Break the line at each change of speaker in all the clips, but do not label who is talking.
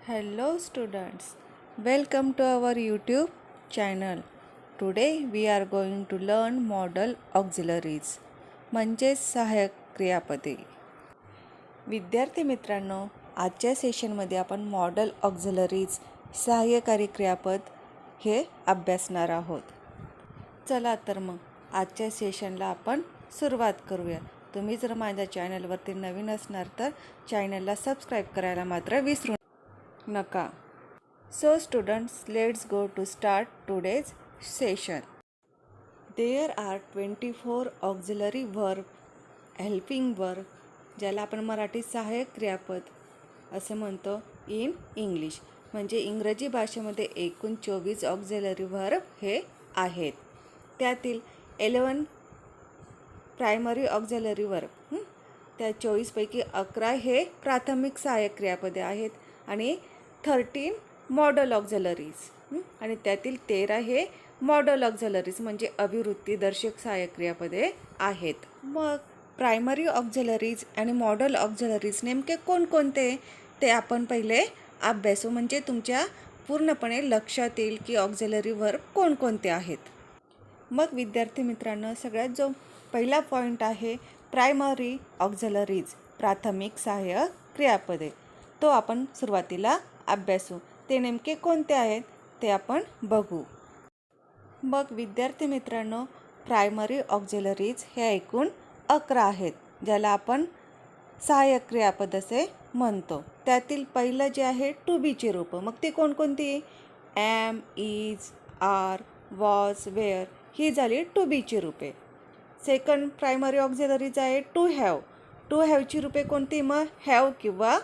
Hello students, welcome to our YouTube channel. Today we are going to learn modal auxiliaries म्हणजेच सहाय्यक क्रियापदे. विद्यार्थी मित्रांनो, आजच्या सेशनमध्ये आपण मॉडल ऑक्झिलरीज सहाय्यकारी क्रियापद हे अभ्यासणार आहोत. चला तर मग आजच्या सेशनला आपण सुरुवात करूया. तुम्ही जर माझ्या चॅनलवरती नवीन असणार तर चॅनलला सबस्क्राईब करायला मात्र विसरू नका. So students, let's go to start today's session. There are 24 auxiliary verb, helping verb, ज्याला आपण मराठीत सहाय्यक क्रियापद असे म्हणतो इन इंग्लिश. म्हणजे इंग्रजी भाषेमध्ये एकूण 24 ऑक्झिलरी वर्ब हे आहेत. त्यातील 11 प्रायमरी ऑक्झिलरी वर्ब, त्या 24 पैकी 11 हे प्राथमिक सहाय्यक क्रियापदे आहेत आणि 13 मॉडल ऑक्झिलरीज आणि त्यातील 13 हे मॉडल ऑक्झिलरीज म्हणजे अभिवृत्तीदर्शक सहाय्यक क्रियापदे आहेत. मग प्रायमरी ऑक्झिलरीज आणि मॉडल ऑक्झिलरीज नेमके कोणकोणते ते आपण पहिले अभ्यासू, म्हणजे तुमच्या पूर्णपणे लक्षात येईल की ऑक्झिलरी वर्ब कोणकोणते आहेत. मग विद्यार्थी मित्रांनो, सगळ्यात जो पहिला पॉईंट आहे प्रायमरी ऑक्झिलरीज, प्राथमिक सहाय्यक क्रियापदे, तो आपण सुरुवातीला अभ्यासू. ते नेमके कोणते आहेत ते आपण बघू. मग विद्यार्थी मित्रांनो, प्रायमरी ऑक्झिलरीज हे एकूण 11 आहेत, ज्याला आपण सहाय्यक क्रियापद असे म्हणतो. त्यातील पहिलं जे आहे टू बीची रूपं, मग ती कोणकोणती? Am, is, are, was, were ही झाली टू बीची रूपे. सेकंड प्रायमरी ऑक्झिलरीज आहे टू हॅव. टू हॅवची रूपे कोणती? मग हॅव किंवा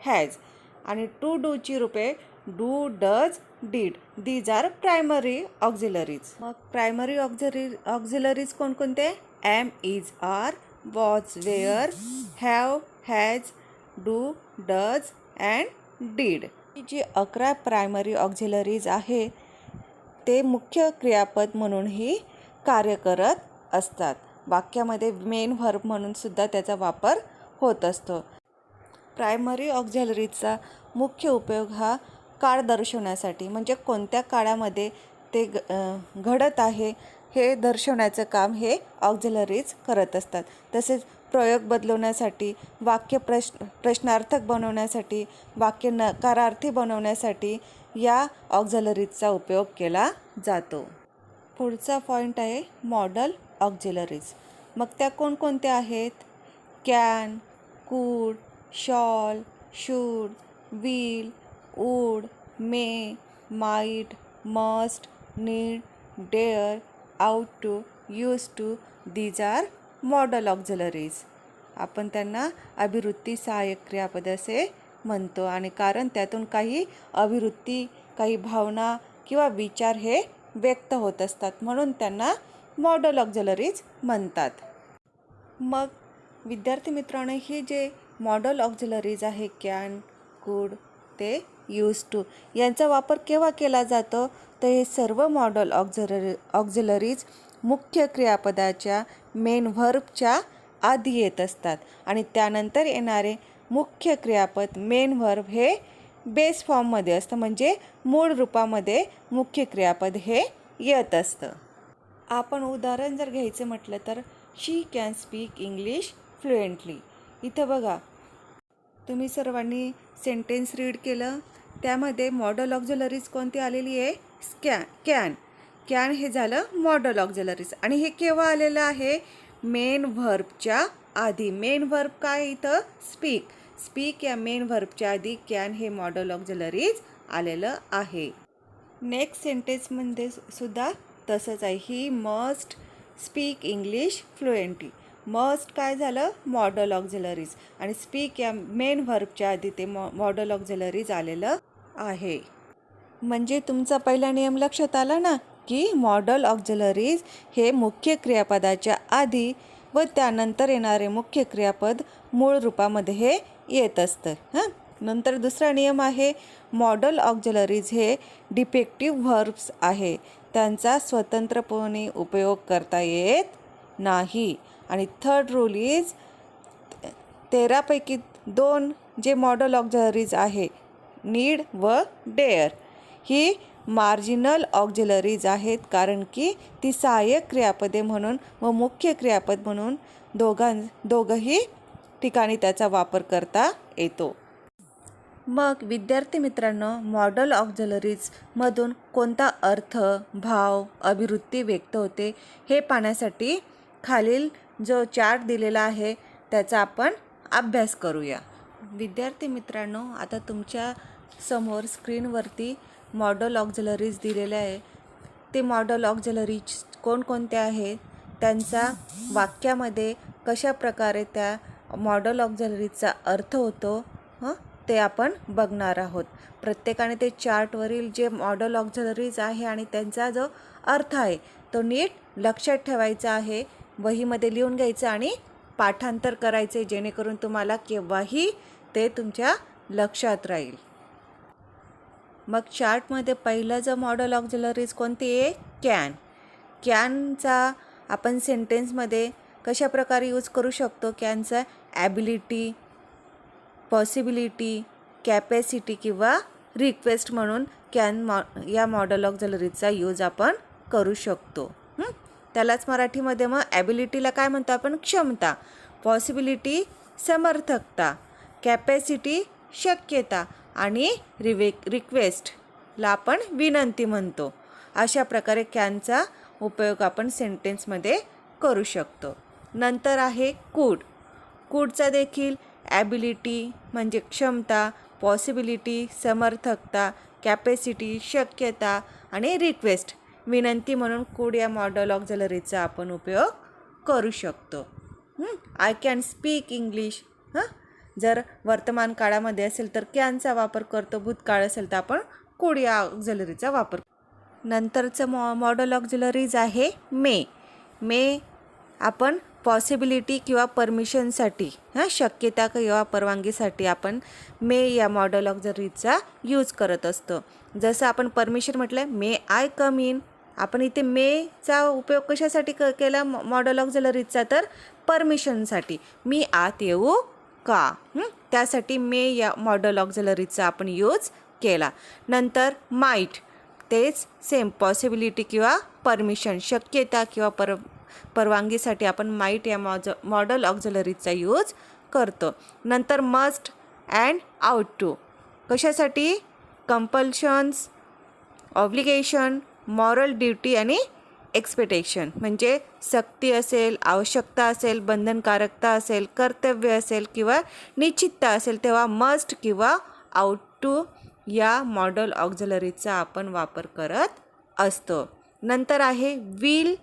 हॅज. आणि टू डूची रूपे do, does, did. These are primary auxiliaries. मग प्रायमरी ऑक्झिलरीज कोणकोणते? Am, is, are, was, were, have, has, do, does and did. ही जी 11 प्रायमरी ऑक्झिलरीज आहे ते मुख्य क्रियापद म्हणूनही कार्य करत असतात. वाक्यामध्ये मेन व्हर्ब म्हणून सुद्धा त्याचा वापर होत असतो. प्रायमरी ऑक्झिलरीजचा मुख्य उपयोग हा काळ दर्शवण्यासाठी, म्हणजे कोणत्या काळामध्ये ते घडत आहे हे दर्शवण्याचं काम हे ऑक्झिलरीज करत असतात. तसेच प्रयोग बदलवण्यासाठी, वाक्य प्रश्नार्थक बनवण्यासाठी, वाक्य नकारार्थी बनवण्यासाठी या ऑक्झिलरीजचा उपयोग केला जातो. पुढचा पॉईंट आहे मॉडल ऑक्झिलरीज. मग त्या कोणकोणत्या आहेत? Can, could, shall, should, will, would, may, might, must, need, dare, ought to, use to. These are modal auxiliaries. आपण त्यांना अभिवृत्ती सहाय्यक क्रियापद असे म्हणतो, आणि कारण त्यातून काही अभिवृत्ती, काही भावना किंवा विचार हे व्यक्त होत असतात, म्हणून त्यांना मॉडल ऑक्झिलरीज म्हणतात. मग विद्यार्थी मित्रांनो, हे जे मॉडल ऑक्झिलरीज आहे कॅन, कुड ते यूज टू, यांचा वापर केव्हा केला जातो? तर हे सर्व मॉडल ऑक्झिलरीज मुख्य क्रियापदाच्या मेन व्हर्बच्या आधी येत असतात आणि त्यानंतर येणारे मुख्य क्रियापद मेन व्हर्ब हे बेस फॉर्ममध्ये असतं, म्हणजे मूळ रूपामध्ये मुख्य क्रियापद हे येत असतं. आपण उदाहरण जर घ्यायचं म्हटलं तर शी कॅन स्पीक इंग्लिश फ्लुएंटली. इथं बघा, तुम्ही सर्वांनी सेंटेन्स रीड केलं, त्यामध्ये मॉडल ऑक्झिलरीज कोणती आलेली आहे? कॅन. कॅन हे झालं मॉडल ऑक्झिलरीज, आणि हे केव्हा आलेलं आहे? मेन व्हर्बच्या आधी. मेन व्हर्ब काय इथं? स्पीक. स्पीक या मेन व्हर्बच्या आधी कॅन हे मॉडल ऑक्झिलरीज आलेलं आहे. नेक्स्ट सेंटेन्समध्ये सुद्धा तसंच आहे. He must speak English fluently. Must काय झालं? मॉडल ऑक्झिलरीज, आणि स्पीक या मेन व्हर्बच्या आधी ते मॉडल ऑक्झिलरीज आलेलं आहे. म्हणजे तुमचा पहिला नियम लक्षात आला ना, की मॉडल ऑक्झिलरीज हे मुख्य क्रियापदाच्या आधी व त्यानंतर येणारे मुख्य क्रियापद मूळ रूपामध्ये हे येत असतं. नंतर दुसरा नियम आहे, मॉडल ऑक्झिलरीज हे डिफेक्टिव्ह व्हर्ब्स आहे, त्यांचा स्वतंत्रपणे उपयोग करता येत नाही. आणि थर्ड रूल इज 13 पैकी 2 जे मॉडल ऑक्झिलरीज आहे नीड व डेअर ही मार्जिनल ऑक्झिलरीज आहेत, कारण की ती सहाय्यक क्रियापदे म्हणून व मुख्य क्रियापद म्हणून दोघंही ठिकाणी त्याचा वापर करता येतो. मग विद्यार्थी मित्रांनो, मॉडल ऑक्झिलरीजमधून कोणता अर्थ, भाव, अभिवृत्ती व्यक्त होते हे पाहण्यासाठी खालील जो चार्ट दिलेला आहे त्याचा आपण अभ्यास करूया. विद्यार्थी मित्रांनो, आता तुमच्या समोर स्क्रीनवरती मॉडल ऑक्झिलरीज दिलेले आहे. ते मॉडल ऑक्झिलरीज कोणकोणते आहेत, त्यांचा वाक्यामध्ये कशा प्रकारे त्या मॉडल ऑक्झिलरीजचा अर्थ होतो ते आपण बघणार आहोत. प्रत्येकाने ते चार्टवरील जे मॉडल ऑक्झिलरीज आहे आणि त्यांचा जो अर्थ आहे तो नीट लक्षात ठेवायचा आहे, वहीमध्ये लिहून घ्यायचं आणि पाठांतर करायचे, जेणेकरून तुम्हाला केव्हाही ते तुमच्या लक्षात राहील. मग चार्टमध्ये पहिलं जो मॉडल ऑक्झिलरीज कोणती आहे, कॅन. कॅनचा आपण सेंटेन्समध्ये कशा प्रकारे यूज करू शकतो, कॅनचा ॲबिलिटी, पॉसिबिलिटी, कॅपॅसिटी किंवा रिक्वेस्ट म्हणून या मॉडल ऑक्झिलरीजचा यूज आपण करू शकतो. त्यालाच मराठीमध्ये मग ॲबिलिटीला काय म्हणतो आपण, क्षमता. पॉसिबिलिटी समर्थकता, कॅपॅसिटी शक्यता आणि रिक्वेस्टला आपण विनंती म्हणतो. अशा प्रकारे कॅनचा उपयोग आपण सेंटेन्समध्ये करू शकतो. नंतर आहे कूड. कूडचा देखील ॲबिलिटी म्हणजे क्षमता, पॉसिबिलिटी समर्थकता, कॅपॅसिटी शक्यता आणि रिक्वेस्ट विनंती म्हणून कूड या मॉडल ऑक्झिलरीजचा आपण उपयोग करू शकतो. I can speak English. जर वर्तमान काळामध्ये असेल तर कॅनचा वापर करतो, भूतकाळ असेल तर आपण कूड या ऑक्झिलरीचा वापर. नंतरचं मॉडल ऑक्झिलरीज आहे मे. मे आपण पॉसिबिलिटी किंवा परमिशनसाठी, शक्यता किंवा परवानगीसाठी आपण मे या मॉडल ऑक्झिलरीजचा यूज करत असतो. जसं आपण परमिशन म्हटलं, मे आय कम इन. आपण इथे मेचा उपयोग कशासाठी केला मॉडल ऑक्झिलरीजचा, तर परमिशनसाठी, मी आत येऊ का, त्यासाठी मे या मॉडल ऑक्झिलरीजचा आपण यूज केला. नंतर माईट, तेच सेम पॉसिबिलिटी किंवा परमिशन, शक्यता किंवा परवानगीसाठी आपण माईट या मॉडल ऑक्झिलरीजचा यूज करतो. नंतर मस्ट अँड आउट टू, कशासाठी, कंपल्शन्स, ऑब्लिगेशन, मॉरल ड्युटी आणि एक्सपेक्टेशन, म्हणजे सक्ती असेल, आवश्यकता असेल, बंधनकारकता असेल, कर्तव्य असेल किंवा निश्चितता असेल, तेव्हा मस्ट किंवा आउट टू या मॉडल ऑक्झिलरीजचा आपण वापर करत असतो. नंतर आहे विल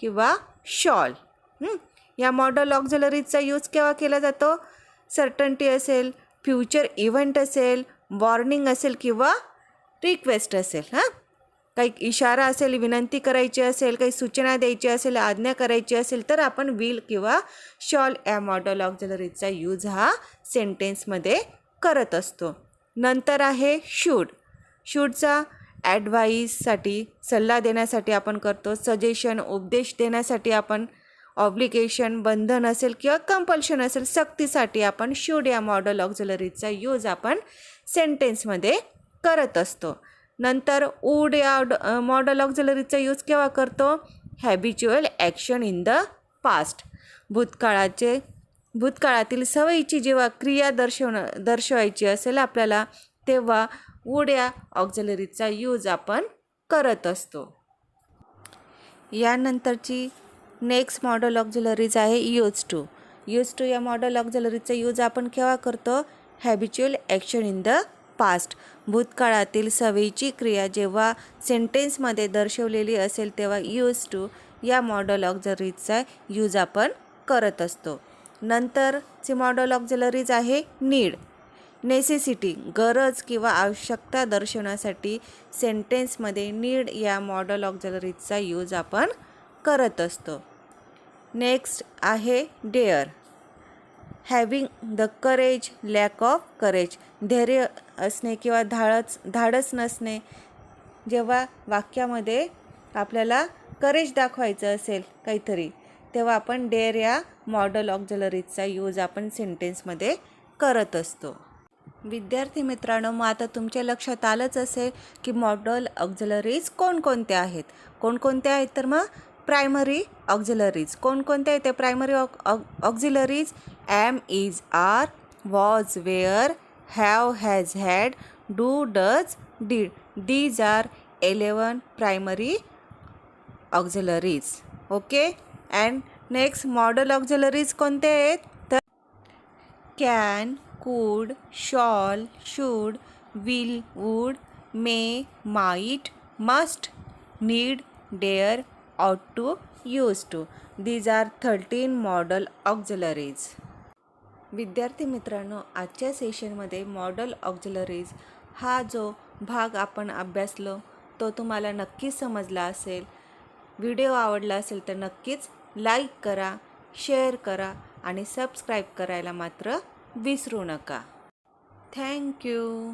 किंवा शॉल. या मॉडल ऑक्झिलरीजचा यूज केव्हा केला जातो, सर्टन्टी असेल, फ्युचर इव्हेंट असेल, वॉर्निंग असेल किंवा रिक्वेस्ट असेल. काही इशारा असेल, विनंती करायची असेल, काही सूचना द्यायची असेल, आज्ञा करायची असेल तर आपण विल किंवा शॉल या मॉडल ऑक्झिलरीजचा यूज हा सेंटेन्समध्ये करत असतो. नंतर आहे शूड. शूडचा ॲडवाईससाठी, सल्ला देण्यासाठी आपण करतो. सजेशन, उपदेश देण्यासाठी आपण. ऑब्लिगेशन, बंधन असेल किंवा कंपल्शन असेल, सक्तीसाठी आपण शूड या मॉडल ऑक्झिलरीजचा यूज आपण सेंटेन्समध्ये करत असतो. नंतर वूड या मॉडल ऑक्झिलरीजचा यूज केव्हा करतो, habitual action in the past. भूतकाळातील सवयीची जेव्हा क्रिया दर्शवायची असेल आपल्याला, तेव्हा वूड या ऑक्झिलरीजचा यूज आपण करत असतो. यानंतरची नेक्स्ट मॉडल ऑक्झिलरीज आहे यूज टू. यूज टू या मॉडल ऑक्झिलरीजचा यूज आपण केव्हा करतो, habitual action in the past. भूतकाळातील सवयीची क्रिया जेव्हा सेंटेन्समध्ये दर्शवलेली असेल तेव्हा यूज टू या मॉडल ऑक्झिलरीजचा यूज आपण करत असतो. नंतरचे मॉडल ऑक्झिलरीज आहे नीड. नेसेसिटी, गरज किंवा आवश्यकता दर्शवण्यासाठी सेंटेन्समध्ये नीड या मॉडल ऑक्झिलरीजचा यूज आपण करत असतो. नेक्स्ट आहे dare. Having the courage, lack of courage, धैर्य असणे किंवा धाडस नसणे. जेव्हा वाक्यामध्ये आपल्याला करेज दाखवायचं असेल काहीतरी, तेव्हा आपण डेअर या मॉडल ऑक्झिलरीजचा यूज आपण सेंटेन्समध्ये करत असतो. विद्यार्थी मित्रांनो, मग आता तुमच्या लक्षात आलंच असेल की मॉडल ऑक्झिलरीज कोणकोणत्या आहेत. कोणकोणत्या आहेत तर मग प्रायमरी ऑक्झिलरीज. कोणकोणत्या आहेत त्या primary auxiliaries? Am, is, are, was, were, have, has, had, do, does, did. These are 11 primary auxiliaries. Okay. And next modal auxiliaries कोणते आहेत तर can, could, shall, should, will, would, may, might, must, need, dare, ought to, used to. These are 13 model auxiliaries. विद्यार्थी मित्रांनो, आजच्या सेशनमध्ये model auxiliaries हा जो भाग आपण अभ्यासलो तो तुम्हाला नक्कीच समजला असेल. व्हिडिओ आवडला असेल तर नक्कीच लाईक करा, शेअर करा आणि सबस्क्राईब करायला मात्र विसरू नका. Thank you.